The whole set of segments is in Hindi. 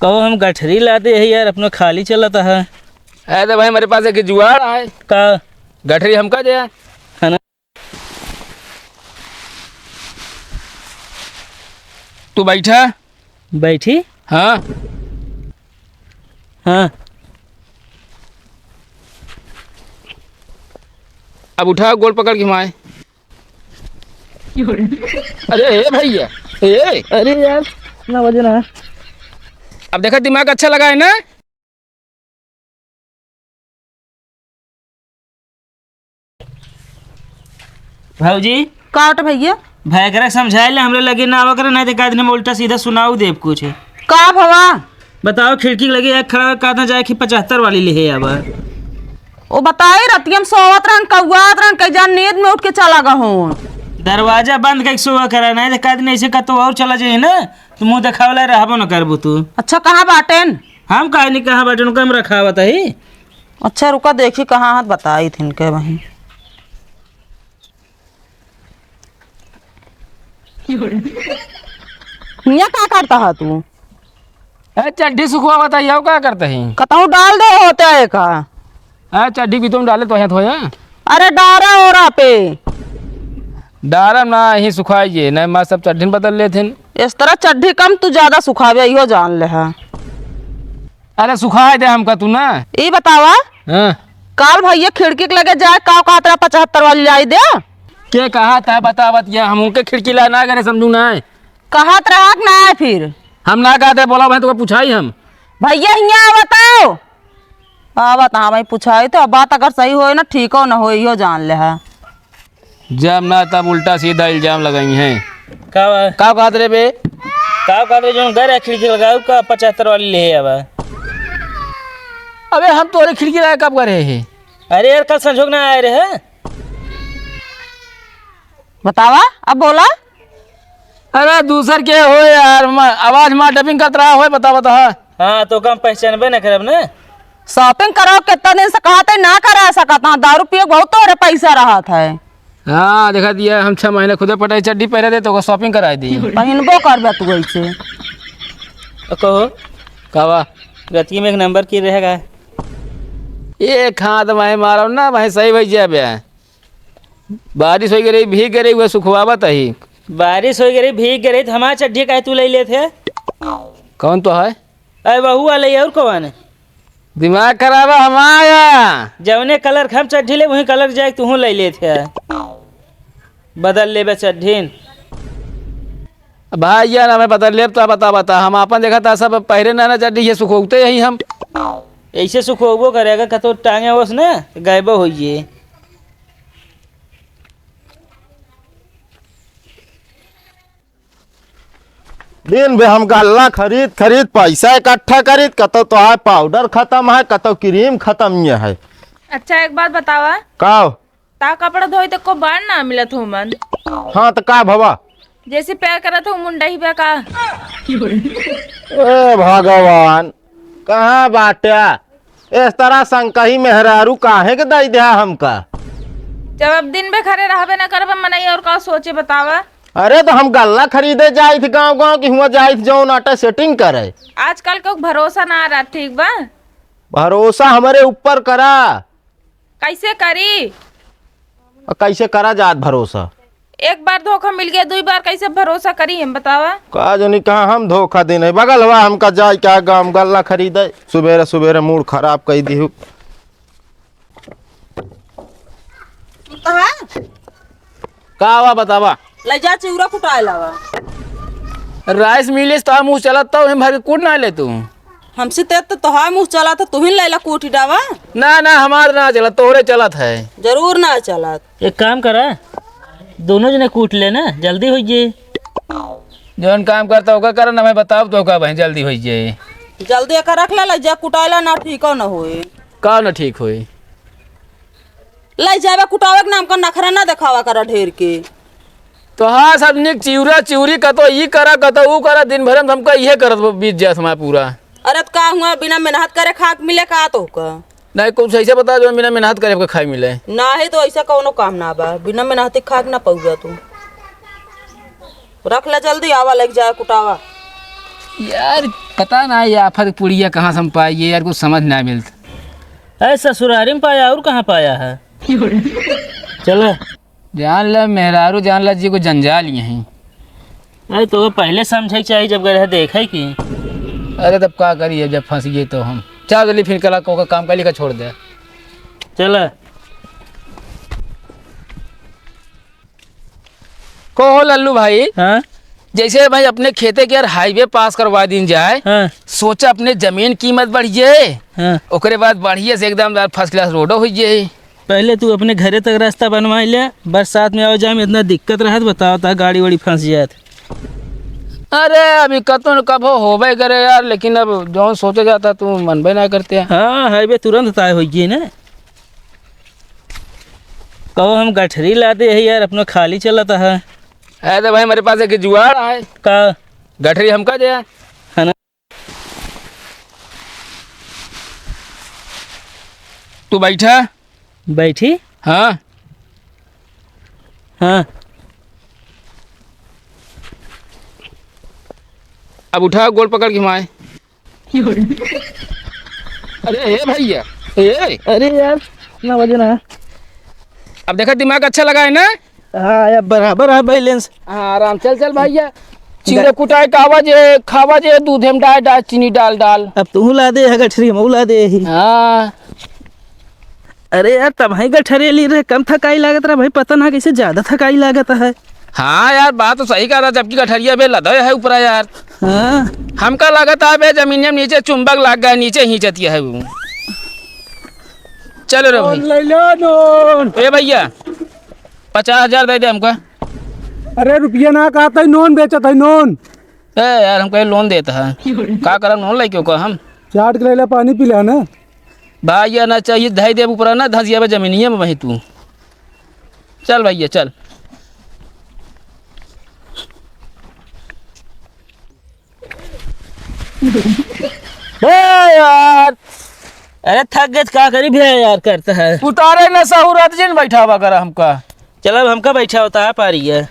कहो हम गठरी लाते है यार, अपना खाली चलाता है। तो भाई हमारे पास एक जुगाड़ है का गठरी हमका दे है ना। तू बैठा बैठी। हाँ हाँ अब उठा गोल पकड़ के माए। अरे ए भैया ए अरे यार ना वजन है। अब देखा दिमाग अच्छा लगा है ना। भाऊजी काट भैया भाई करा समझाए ले, हमरे लगे ना आवा करे, नहीं तो का दिन में उल्टा सीधा सुनाऊ देव कुछ। का भवा बताओ खिड़की लगी एक खड़ा कहना जाए कि 75 वाली ले है। अब वो बताई रतियम सोवत रहन कौआत रहन कई जान नींद में उठ के चला गहूं। दरवाजा बंद करके सुबह करा, नहीं तो का दिन ऐसे का तो और चला जाए ना, तो मुंह दिखावला रहबो न करबू तू। अच्छा कहाँ बाटेन? हम काहे नहीं कहाँ बैठे कम रखा हुआ ही। अच्छा रुका देखी कहाँ हाथ बताई थी इनके वहीं। हिया का करता है तू? चड्ढी सुखवा बताइए क्या करते हैं। कतहु डाल दे होते है का? चड्ढी भी तुम डाले तो यहाँ थोड़ा अरे डारा ओरा पे डारम ना ही सुखाइए नहीं मैं सब चड्ढी बदल लेते। इस तरह चड्ढी कम तू ज्यादा सुखावे इहो जान ले है। अरे सुखाए दे हमका तू ना। ये बतावा हाँ काल भैया खिड़की के लगे जाए का कहा तेरा 75 वाली लाई दे। क्या कहा था बतावत या हम उनके खिड़की ला ना करे समझू ना। कहा रहा ना है फिर हम ना कहते बोला भाई तो पूछाई हम भैया हिया बताओ आवत हाँ भाई पूछाई तो बात अगर सही हो ना ठीक हो ना हो इहो जान ले है। जब ना तब उल्टा सीधा इल्जाम लगाई हैं। का कहते रे बे का जो घर है खिड़की लगाऊ का 75 वाली ले है। अब अबे हम तोरे खिड़की लाए कब करे हैं। अरे यार कल संजोग ना आए रहे। बतावा अब बोला। अरे दूसर के हो यार आवाज मार डबिंग करत रहा हो बता बता। हाँ तो कम पहचानबे न करब ना। शॉपिंग करो कितना दिन से कहा थे ना करा सकता दारू पियो बहुत तोरे पैसा रहा था। हाँ देखा दिया हम 6 महीने खुदे पटाई चड्डी पहरे दे तो शॉपिंग कराई दी। पहनबो करबे तू ऐसे। कहो कावा गति में एक नंबर की रहेगा। एक हाथ मैं मारो ना भाई सही भाई जाबे। बारिश हो गई भीग गई वह सुखवावत ही। बारिश हो गई भीग गई तो हमारा चड्डी का तू ले लेते। कौन तो है? अरे बहू वाले और कौन दिमाग खराब है हमारा। जवने कलर हम चड्ढी ले वही कलर जाए तू ले लेते। बदल लेबे चड्ढी भाई यार हमें बदल ले तो बता बता हम अपन देखा था सब पहरे ना चड्डी ये सुखोते यही हम ऐसे सुखोबो करेगा कतो टांगे वस ना गायब हो ये। दिन भे हम गल्ला खरीद खरीद पैसा इकट्ठा खरीद कतो तो है पाउडर खत्म है कतो क्रीम खत्म ये है। अच्छा एक बात बतावा का ता कपड़ा धोई तो को बार ना मिलत हो मन। हाँ तो का भवा जैसे पैर करत हो मुंडा ही पे का। ए भगवान कहाँ बाटा इस तरह संकही मेहरारू काहे के दई दे हमका। जब अब दिन में खड़े रहबे ना करबे मनई और का सोचे बतावा। अरे तो हम गल्ला खरीदे जाए थे गाँव गाँव की हुआ जाए जौन आटा सेटिंग करे। आजकल को भरोसा ना आ रहा ठीक बा। भरोसा हमारे ऊपर करा। कैसे करी? और कैसे करा जात भरोसा? एक बार धोखा मिल गया 2 बार कैसे भरोसा करी हम बतावा। का जो नहीं कहा हम धोखा देने बगल हुआ हमका जाए क्या गाँव गल्ला खरीदे सुबेरे सुबेरे मूड खराब कर दी। का हुआ बतावा। ले जा चिवरा कुटाए लगा। राइस मिले तो मुँह चलत तो हम भर के कूट ना ले तू। हमसे तो तोहार मुँह चला था तू ही लैला कोठी डावा। ना ना हमार ना चलत तोहरे चलत है। जरूर ना चलत। एक काम करा दोनों जने कूट लेना जल्दी हो जाए। जौन काम करता होगा कर ना मैं बताओ तो का भाई जल्दी हो जाए। जल्दी कर रख ले जा कुटाइला ना ठीक न होए। का ना ठीक होई ले जावे कुटावे के नाम का नखरा ना दिखावा कर ढेर के। तो हाँ सब निक चिवरा चिवरी कतो ई करा कतो ऊ करा दिन भर में हमका इहे करत बीत जात हमारा पूरा। अरे तो का हुआ बिना मेहनत करे खाक मिले का तो का नहीं कुछ ऐसे बता जो बिना मेहनत करे के खाई मिले ना है तो ऐसा कौनो काम ना बा बिना मेहनत खाक ना पहुँचा तू। रख ले जल्दी आवा लग जाए कुटावा। यार पता ना ये आफत पुड़िया कहाँ से हम पाई ये यार कुछ समझ ना मिलता। अरे ससुरारी में पाया और कहाँ पाया है? चलो जान ल मेहरारू जान ल जी को जंजाल यहीं। अरे तो पहले समझे चाहिए जब गए देखे कि अरे तब क्या करिए जब फंस गए तो हम चार जल्दी फिर कला को काम कर छोड़ दे। चलो को लल्लू भाई हाँ जैसे भाई अपने खेते के यार हाईवे पास करवा दी जाए हाँ सोचा अपने जमीन कीमत बढ़िए हाँ। ओकरे बाद बढ़िए से एकदम फर्स्ट क्लास रोडो हो जाए। पहले तू अपने घरे तक रास्ता बनवा ले, बरसात में आओ जाए में इतना दिक्कत रहत बताओ था गाड़ी वाड़ी फंस जात। अरे अभी कतो कब होबे करे यार लेकिन अब जो सोचा जाता तू मनबे ना करते हैं। हाँ हाईवे तुरंत तय हो गई ना। कहो हम गठरी लाते है यार अपना खाली चलाता है। तो भाई हमारे पास एक जुआड़ है का गठरी हमका दे है ना। तू बैठा बैठी हाँ हाँ। अब उठा गोल पकड़ के माए। अरे ए भैया ए अरे यार इतना वजन है। अब देखा दिमाग अच्छा लगा है ना। हाँ यार बराबर है बैलेंस। हाँ आराम चल चल भैया चिड़े कुटाए खावा जे दूध में डाल चीनी डाल डाल। अब तू ला दे है गठरी हम ला दे ही। हाँ अरे यार तब ही गठरी ली रहे कम थकाई लागत रहा भाई पता ना कैसे ज्यादा थकाई लागत है। हाँ यार बात तो सही कह रहा जबकि गठरिया बे लदा है ऊपर यार। हाँ हमका लागत है बे जमीन में नीचे चुंबक लाग गया नीचे हिंचतिया है वो। चलो रे भाई ले लो नोन। ए भैया 50,000 दे दे हमका। अरे रुपया ना कहता है नोन बेचत है नोन। ए यार हमको लोन देता है का करम लोन लेके को हम चाट के ले पानी पिला ना भैया ना चाहिए धाई दे ऊपर ना धसिया जमीनिया में वही तू चल भैया चल। यार अरे थक गए का करी भैया यार करता है। उतारे न सहूरत जिन बैठा हुआ कर हमका। चलो अब हमका बैठा होता है पारी है।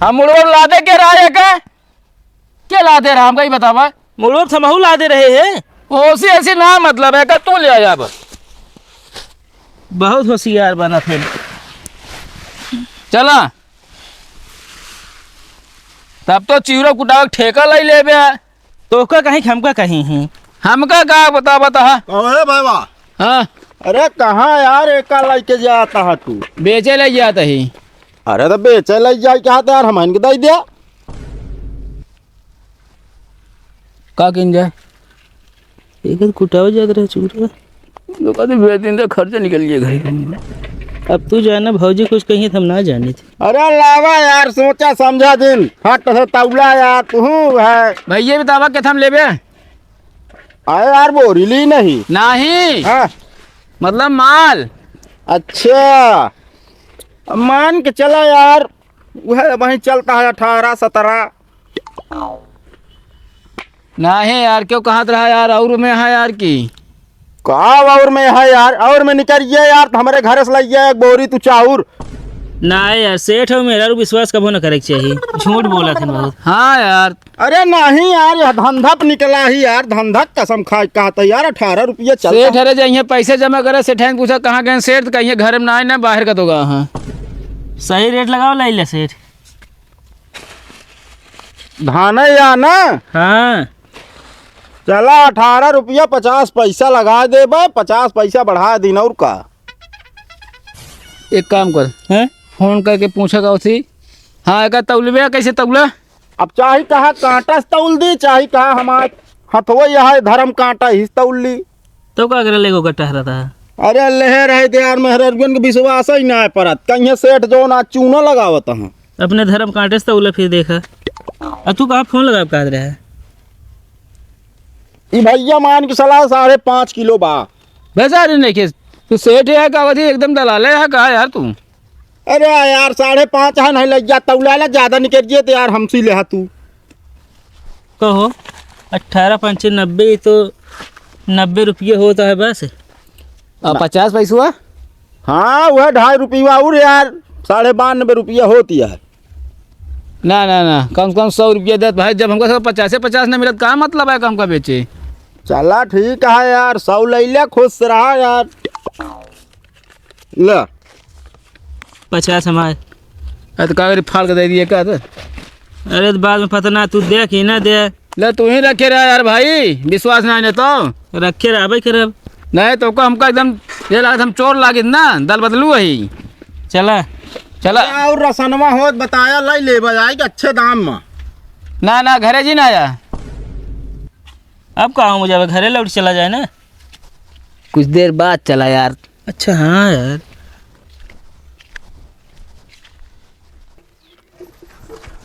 हम मुड़वर लादे के रहा का क्या लादे रहा हमका ही बतावा। मुड़वर थमहू ला दे रहे हैं। ओसी ऐसी ना मतलब है का तू ले आया अब। बहुत होशियार बना फिर। चला तब तो चिवरो कुटाव ठेका ले ले बे। तो का कहीं हमका कहीं ही हमका का बता अरे बाबा हाँ अरे कहाँ यार एक लेके जाता है तू? बेचे ले जाता ही। अरे तो बेचे ले जाए क्या यार हम इनके दे दिया का किन जाए एक कुटाव ज्यादा रहे चूरा। बेच दिन तो खर्चा निकल जाए घर। अब तू जाना भौजी कुछ कहीं हम ना जाने थे। अरे लावा यार सोचा समझा दिन हट से तौला यार तू है। भैया बतावा के हम लेबे अरे यार बोरी ली नहीं नहीं हाँ मतलब माल। अच्छा अब मान के चला यार वह वहीं चलता है 18-17। नहीं यार क्यों कहाँ रहा यार और में है यार की का और में है यार और में निकलिए यार तो हमारे घर से लाइए एक बोरी तू चाउर। ना यार सेठ हो मेरा विश्वास कबो ना करे के चाहिए। झूठ बोला था बहुत। हाँ यार अरे नहीं यार यह धंधा पे निकला ही यार धंधा कसम खा कहता यार 18 रुपये चल। सेठ अरे जाइए पैसे जमा करे सेठ ने पूछा कहाँ गए सेठ कहीं घर में ना आए ना बाहर का तो गा। हाँ सही रेट लगाओ लाई ले सेठ। धान या ना हाँ चला 18 रुपया 50 पैसा लगा दे बे 50 पैसा बढ़ा दिन और का। एक काम कर हैं फोन करके पूछेगा उसी। हाँ एक तौलबे कैसे तौला। अब चाहे कहा कांटा से तौल दी चाहे कहा हमारे हथवा यह धर्म कांटा ही तौल ली। तो का करे लेगो कटा रहा था। अरे लहर है यार मेहरबियन के विश्वास ही ना है परत कहीं सेठ जो ना चूना लगावत है। अपने धर्म कांटे से तौला फिर देखा। अब तू कहाँ फोन लगा कहा रहा है। ये भैया मान की सलाह 5.5 किलो बा। वैसा अरे नहीं के तू सेठ है का अवधि एकदम दलाले है कहा यार तू। अरे यार 5.5 है नहीं लग जा तौला ला ज्यादा निकल तो यार हमसे ले तू। कहो 18 5 90 तो 90 रुपये होता है बस। 50 पैसा हुआ। हाँ वह 2.5 रुपया और यार 92.5 रुपया होती है। ना ना ना, कम से कम 100 रुपया दे भाई। जब हमको 50 नहीं मिलत, क्या मतलब है कम का बेचे। चला ठीक है यार, 100 ले ले, खुश रहा यार। ले 50 हमारे। अरे तो कागज फाड़ के दे दिए क्या तो? अरे तो बाद में पता ना, तू दे कि ना दे। ले तू ही रखे रहा यार भाई, विश्वास नहीं तो रखे रहा भाई करब। नहीं तो हमको एकदम ये लागत हम चोर लागित ना, दल बदलू वही। चला चला और रसनवा होत बताया ले ले बजाई के अच्छे दाम में। ना ना घरे जी ना आया, अब कहाँ मुझे घरे लौट चला जाए ना। कुछ देर बाद चला यार। अच्छा हाँ यार,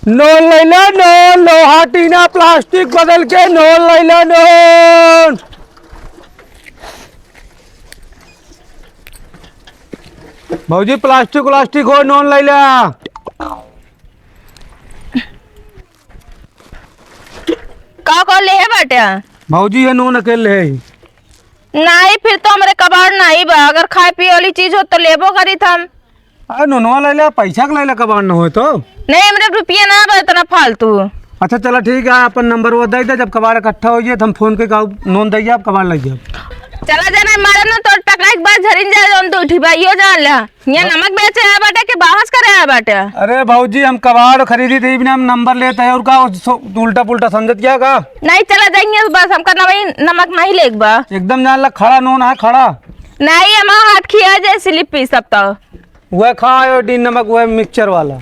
नोन ले लो नोन, लोहा टीना प्लास्टिक बदल के नोन ले लो नोन। भौजी प्लास्टिक हो, नोन ले ला। का ले है बाटे? भौजी ये नोन अकेले है। नहीं फिर तो हमारे कबाड़ नहीं बा, अगर खाए पिए वाली चीज हो तो लेबो करी हम। अरे नोनवा ले ला, पैसा के ले ला, कबाड़ न हो तो। नहीं हमारे रुपया ना बा इतना फालतू। अच्छा चला ठीक है, अपन नंबर वो दे दे, जब कबाड़ इकट्ठा हो जाए तो हम फोन के नोन दे आप कबाड़ लग जाए। चला जाना मारे ना तो टकरा के बाद झरिन जाए जोन तो उठी भाई हो जान ला। ये नमक बेचे है बाटे के बाहस करे है बाटे? अरे भाऊजी हम कबाड़ खरीदी थी, बिना हम नंबर लेते हैं और का उल्टा पुल्टा समझत क्या का। नहीं चला जाएंगे बस, हमका नमक नहीं लेग बा। एकदम जान ला, खड़ा नोन है खड़ा। नहीं हमारा हाथ खिया जाए स्लिप पी सब तो। वह खा आयोडीन नमक, वह मिक्सचर वाला।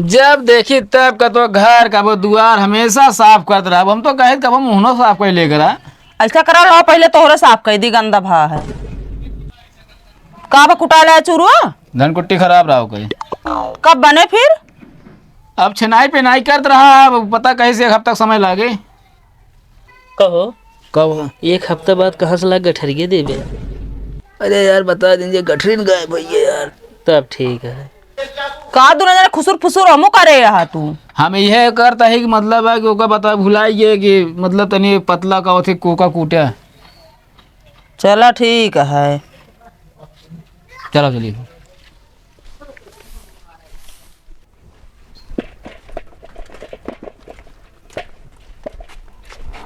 जब देखी तब का तो घर का वो द्वार हमेशा साफ करते रहा। हम तो कहे कब हम मुहनो साफ कर लेकर ऐसा करा लो, पहले तोहरे साफ कर दी, गंदा भा है। कब कुटा लिया चूरुआ? धनकुट्टी खराब रहा कोई। कब बने फिर? अब छिनाई पिनाई करत रहा, अब पता कहीं से 1 हफ्ता समय लागे। कहो कब? 1 हफ्ता बाद कहाँ से लग गठरिए देवे? अरे यार बता दीजिए, गठरीन गए भैया यार। तब ठीक है। का दूर जरा खुसुर फुसुर हमो करे यहाँ तू। हम यह करता है कि मतलब है कि ओका बता भुलाइए कि मतलब तनी पतला का होते कोका कूटा। चला ठीक है। चलो चलिए।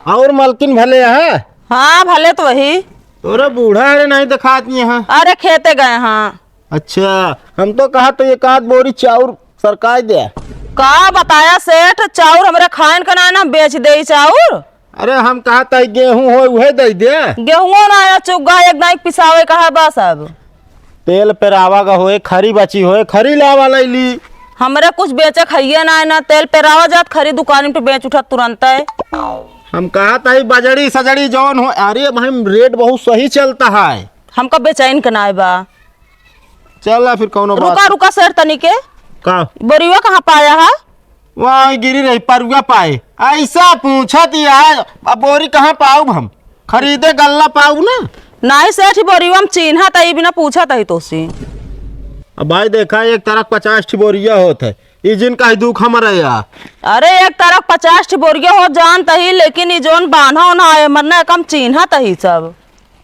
और मलकिन भले है? हाँ भले तो वही। तोरा बूढ़ा है नहीं दिखाती यहाँ। अरे खेते गए हाँ। अच्छा, हम तो कहा तो एक आध बोरी चाउर सरकार दे। का बताया सेठ, चाउर हमारे खान का ना बेच दे चाउर। अरे हम कहा था गेहूं हो वह दे दे। गेहूं ना आया, चुग्गा एक ना एक पिसावे का है बस। अब तेल पेरावा का होए, खरी बची होए, खरी लावा ली। हमरे कुछ बेचे खाइए ना तेल पेरावा जात, खरी दुकान पे बेच उठा तुरंत है। हम कहा था बजड़ी सजड़ी जौन हो। अरे भाई रेट बहुत सही चलता है। हमका बेचैन के ना बा। चल फिर कौनो बात। रुका रुका सर तनिके, का बोरिया कहाँ पाया है? वहाँ गिरी रही, परुआ पाए। ऐसा पूछा यार, अब बोरी कहाँ पाऊ? हम खरीदे गल्ला पाऊ ना। नहीं सेठ, बोरिया हम चिन्हा तई बिना पूछा तई तो सी। अब भाई देखा, एक तरफ 50 ठी बोरिया होत है। ई जिन का दुख हमारा यार। अरे एक तरफ 50 ठी बोरिया हो जान तही, लेकिन ई जोन बांधा ना है मरना कम चिन्हा तही सब।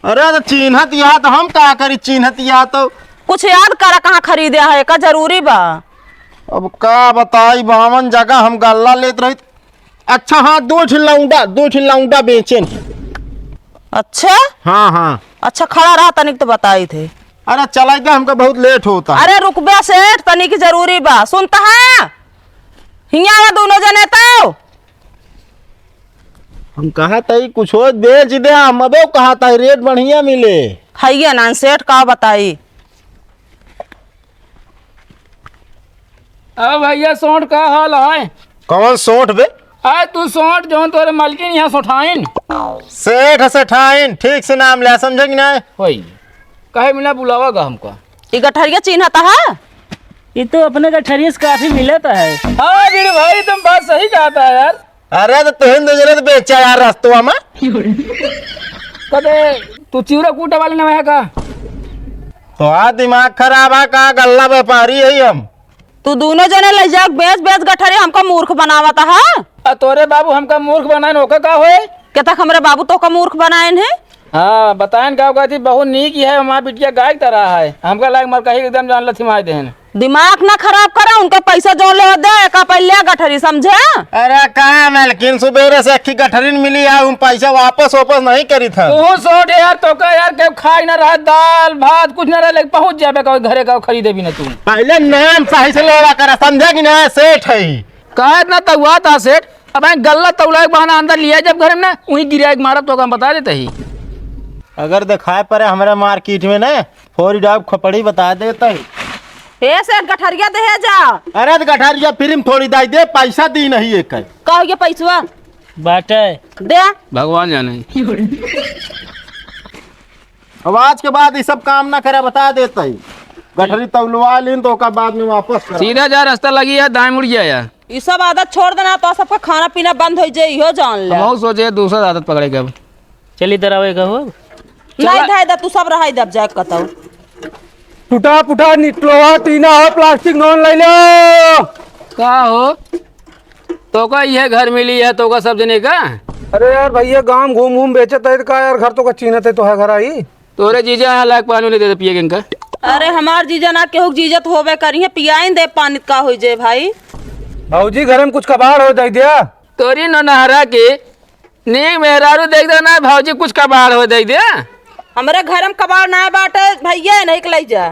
अरे तो चिन्हत यहाँ तो हम का करी, चिन्हत यहाँ तो कुछ याद करा कहाँ खरीदे है का जरूरी बा। अब का बताई, 52 जगह हम गल्ला लेत रही। अच्छा हाँ, 2 ठि लौंडा बेचे। अच्छा हाँ हाँ। अच्छा खड़ा रहा तनिक तो बताई थे। अरे चला गया, हमका बहुत लेट होता है। अरे रुकबे सेठ, तनिक जरूरी बा, सुनता है हिया दोनों जने तो। हम कहा था कुछ हो बेच दे, हम अबे कहा था रेट बढ़िया मिले। है ना सेठ, का बताई। अब भैया सोंठ का हाल है? कौन सोठ बे? आए तू सोंठ जो तोरे मालकिन यहाँ सोठाइन। सेठ सेठाइन, ठीक से नाम ले, समझे कि नहीं? होई कहे मिला बुलावागा हमको। ये गठरिया चिन्हता है? ये तो अपने गठरिए से काफी मिलता है। हाँ वीर भाई तुम बात सही कहता है यार। अरे तो तुहिन तो बेचा यार रस्तों में। कदे तू चिवरा कूटा वाले ना है का? तो आ दिमाग खराब है का, गल्ला व्यापारी है हम। तू दोनों जने ले जा, बेच बेच गठरिया हमका मूर्ख बनावता है। तोरे बाबू हमका मूर्ख बनाए नौका का होए? क्या तक हमारे बाबू तो का मूर्ख बनाए हैं? हाँ बताएं का कहती बहुत नीक ही है, हमारा बिटिया गाय तरह है, हमका लायक मर कही एकदम जान लथी मार देहन। दिमाग ना खराब करा, उनके पैसा जो ले दे का पहले गठरी समझे। अरे कहाँ मालकिन सुबेरे से अक्खी गठरीन मिली है, उन पैसा वापस नहीं करी था। तू सोच यार, तो का यार के खाई ना रहा, दाल भात कुछ ना रहे, पहुंच जाबे का घरे का खरीदे भी ना तू। पहले नाम सही से लेवा करा, समझे कि ना सेठ है। कहा इतना तहुआ था सेठ, अब गल्ला तौला के बहाना अंदर लिया जब घर में ना वही गिरा के मारा तो हम बता देते ही। अगर दिखाए पड़े हमारे मार्केट में ना फोरी डाब खपड़ी बता देता है। ए से गठरिया दे जा। अरे तो गठारिया फिल्म थोड़ी दाई दे, पैसा दी नहीं एक है। कहो ये पैसा बाटे दे। भगवान जाने। अब आज के बाद ये सब काम ना करे बता देता है। गठरी तौलवा लीन तो का बाद में वापस करा। सीधा जा रास्ता लगी है, दाएं मुड़ गया यार। ये सब आदत छोड़ देना तो सबका खाना पीना बंद हो जाए, इहो जान ले। बहुत सोचे दूसरा आदत पकड़ेगा अब। चल इधर आवे का हो। नहीं धाय दा तू सब रहाई दब जाए कतौ। टूटा फूटा निकलोहा टीना हो प्लास्टिक नॉन ले लो। का हो तो का ये घर मिली है तो का सब जने का। अरे यार भैया गांव घूम घूम बेचत है का यार, घर तो का चीनत है तो है घर आई। तोरे जीजा यहाँ लायक पानी नहीं देते पिए इनका। अरे हमार जीजा ना केहू जीजत होवे करी है, पियाइन दे पानी का हो जाए भाई। भाऊजी घर में कुछ कबाड़ हो जाए दिया। तोरी नहरा के नी मेहरारू देख दे ना भाजी कुछ कबाड़ हो दे दिया। हमारे घर में कबाड़ ना बाटे भैया, नहीं ले जा।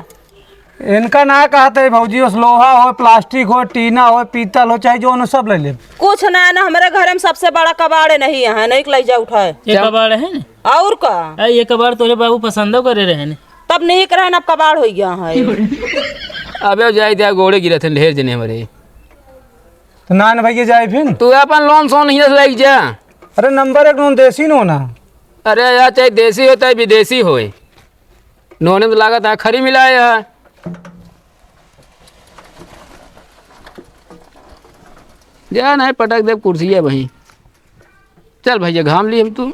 इनका ना कहते है भाऊजी, उस लोहा हो प्लास्टिक हो टीना हो पीतल हो चाहे जो सब ले ले। कुछ ना है ना, हमारे घर में सबसे बड़ा कबाड़ नहीं है, नहीं ले जा उठाए। ये कबाड़ है ना। और का अरे ये कबाड़ तोरे बाबू पसंदो करे रहे ने। तब नहीं करे अब कबाड़ हो गया है। अबे जाए दिया गोड़े गिरे थे ढेर जने हमारे। तो ना भैया जाए फिर तू अपन लोन सोन ही लग जा। अरे नंबर एक नॉन देसी नो ना। अरे यार चाहे देसी हो चाहे विदेशी हो, नोने में लागत है खरी मिलाया है। जा नहीं पटक दे कुर्सी है वहीं। चल भैया घाम ली हम तू।